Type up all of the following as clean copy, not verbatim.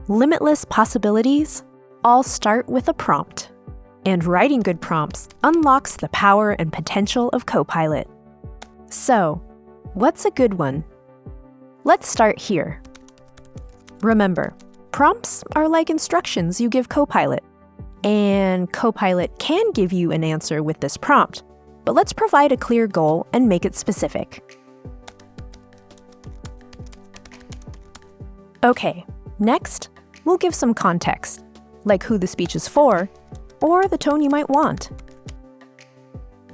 Limitless possibilities all start with a prompt. And writing good prompts unlocks the power and potential of Copilot. So, what's a good one? Let's start here. Remember, prompts are like instructions you give Copilot. And Copilot can give you an answer with this prompt, but let's provide a clear goal and make it specific. Okay, next, we'll give some context, like who the speech is for, or the tone you might want.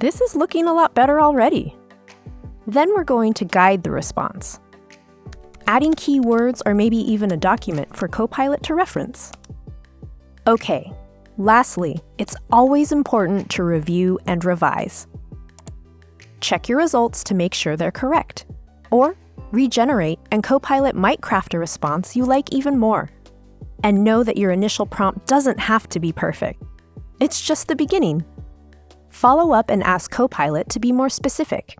This is looking a lot better already. Then we're going to guide the response, adding keywords or maybe even a document for Copilot to reference. Okay, lastly, it's always important to review and revise. Check your results to make sure they're correct, or regenerate and Copilot might craft a response you like even more. And know that your initial prompt doesn't have to be perfect. It's just the beginning. Follow up and ask Copilot to be more specific.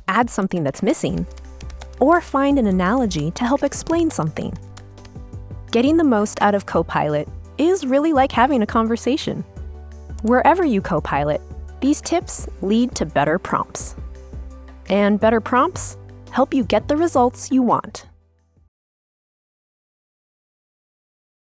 Add something that's missing, or find an analogy to help explain something. Getting the most out of Copilot is really like having a conversation. Wherever you Copilot, these tips lead to better prompts. And better prompts help you get the results you want.